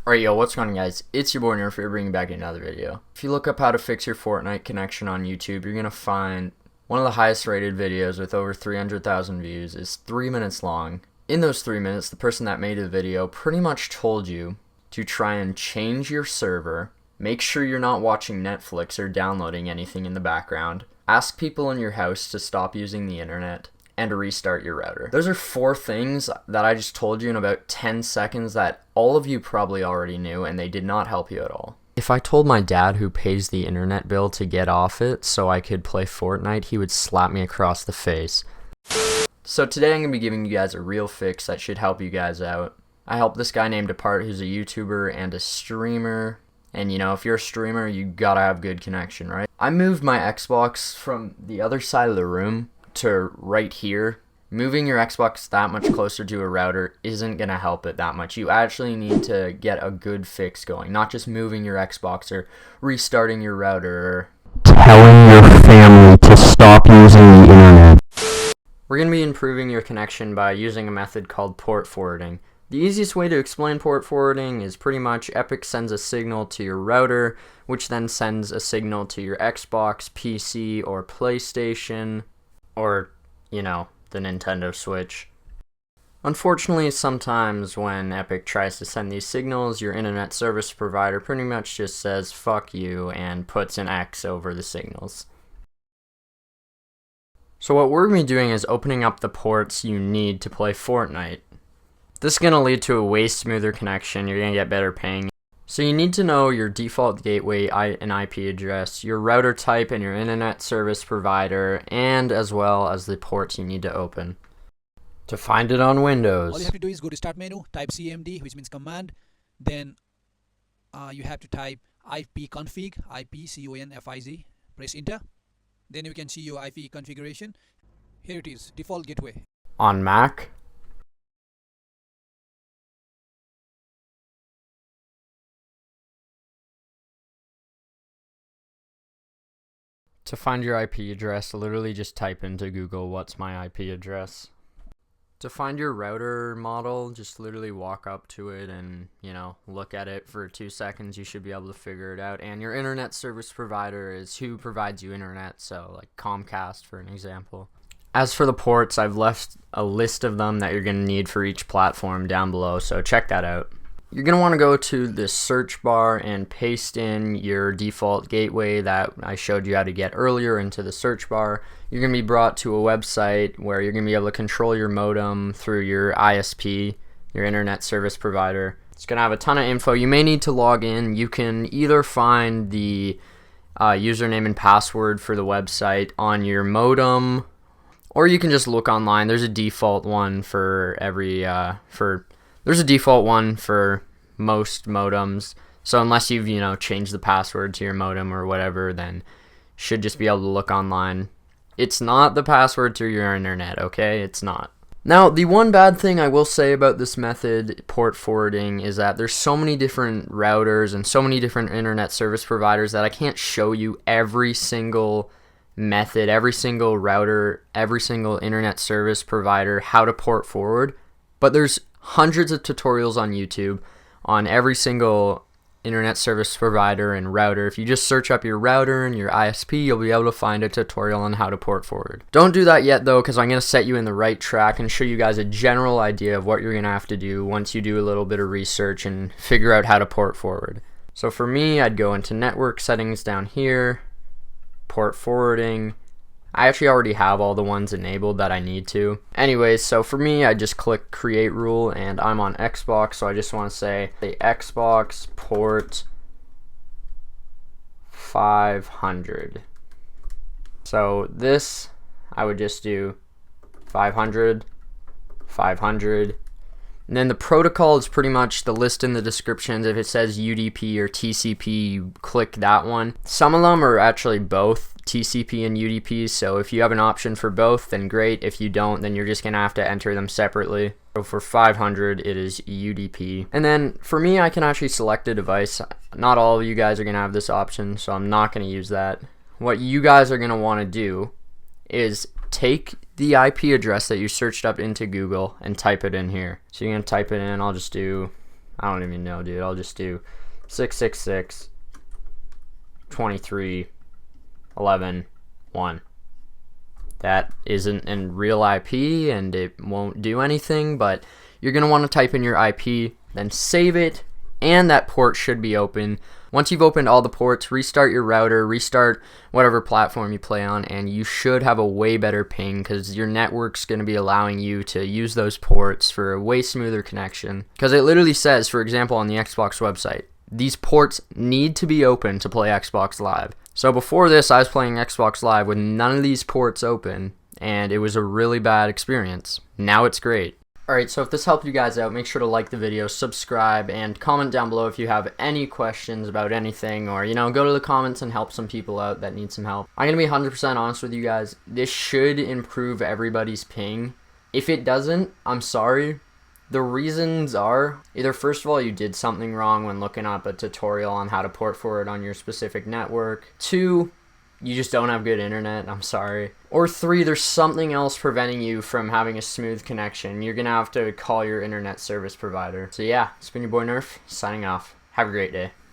Alright, yo, what's going on, guys? It's your boy Nerf here, bringing back another video. If you look up how to fix your Fortnite connection on YouTube, you're gonna find one of the highest rated videos with over 300,000 views is 3 minutes long. In those 3 minutes, the person that made the video pretty much told you to try and change your server, make sure you're not watching Netflix or downloading anything in the background, ask people in your house to stop using the internet, and to restart your router. Those are 4 things that I just told you in about 10 seconds that all of you probably already knew, and they did not help you at all. If I told my dad, who pays the internet bill, to get off it so I could play Fortnite, he would slap me across the face. So today I'm going to be giving you guys a real fix that should help you guys out. I helped this guy named Apart, who's a YouTuber and a streamer. And you know, if you're a streamer, you gotta have good connection, right? I moved my Xbox from the other side of the room to right here. Moving your Xbox that much closer to a router isn't gonna help it that much. You actually need to get a good fix going, not just moving your Xbox or restarting your router or telling your family to stop using the internet. We're gonna be improving your connection by using a method called port forwarding. The easiest way to explain port forwarding is pretty much Epic sends a signal to your router, which then sends a signal to your Xbox, PC, or PlayStation, or, you know, the Nintendo Switch. Unfortunately, sometimes when Epic tries to send these signals, your internet service provider pretty much just says fuck you and puts an X over the signals. So what we're going to be doing is opening up the ports you need to play Fortnite. This is going to lead to a way smoother connection. You're going to get better ping. So you need to know your default gateway and IP address, your router type and your internet service provider, and as well as the ports you need to open. To find it on Windows, all you have to do is go to Start menu, type CMD, which means command. Then you have to type ipconfig, IPCONFIZ. Press enter. Then you can see your IP configuration. Here it is, default gateway. On Mac, to find your IP address, literally just type into Google, what's my IP address. To find your router model, just literally walk up to it and, you know, look at it for 2 seconds. You should be able to figure it out. And your internet service provider is who provides you internet, so like Comcast for an example. As for the ports, I've left a list of them that you're going to need for each platform down below, so check that out. You're going to want to go to the search bar and paste in your default gateway that I showed you how to get earlier into the search bar. You're going to be brought to a website where you're going to be able to control your modem through your ISP, your internet service provider. It's going to have a ton of info. You may need to log in. You can either find the username and password for the website on your modem, or you can just look online. There's a default one for every There's a default one for most modems, so unless you've, you know, changed the password to your modem or whatever, then you should just be able to look online. It's not the password to your internet, okay? It's not. Now, the one bad thing I will say about this method, port forwarding, is that there's so many different routers and so many different internet service providers that I can't show you every single method, every single router, every single internet service provider, how to port forward. But there's hundreds of tutorials on YouTube on every single internet service provider and router. If you just search up your router and your ISP, you'll be able to find a tutorial on how to port forward. Don't do that yet though, because I'm going to set you in the right track and show you guys a general idea of what you're going to have to do once you do a little bit of research and figure out how to port forward. So for me, I'd go into network settings down here, port forwarding. I actually already have all the ones enabled that I need to. Anyways, so for me, I just click create rule, and I'm on Xbox, so I just want to say the Xbox port 500. So this, I would just do 500, 500. And then the protocol is pretty much the list in the descriptions. If it says UDP or TCP, you click that one. Some of them are actually both TCP and UDP, so if you have an option for both, then great. If you don't, then you're just going to have to enter them separately. So for 500, it is UDP. And then for me, I can actually select a device. Not all of you guys are going to have this option, so I'm not going to use that. What you guys are going to want to do is take the IP address that you searched up into Google and type it in here. So you're going to type it in. I'll just do I don't even know, dude. I'll just do 666 23 11 1. That isn't a real IP and it won't do anything, but you're going to want to type in your IP, then save it, and that port should be open. Once you've opened all the ports, restart your router, restart whatever platform you play on, and you should have a way better ping because your network's going to be allowing you to use those ports for a way smoother connection. Because it literally says, for example, on the Xbox website, these ports need to be open to play Xbox Live. So before this, I was playing Xbox Live with none of these ports open, and it was a really bad experience. Now it's great. Alright, so if this helped you guys out, make sure to like the video, subscribe, and comment down below if you have any questions about anything, or, go to the comments and help some people out that need some help. I'm going to be 100% honest with you guys. This should improve everybody's ping. If it doesn't, I'm sorry. The reasons are, either first of all, you did something wrong when looking up a tutorial on how to port forward on your specific network. 2, you just don't have good internet, I'm sorry. Or 3, there's something else preventing you from having a smooth connection. You're gonna have to call your internet service provider. So yeah, it's been your boy Nerf, signing off. Have a great day.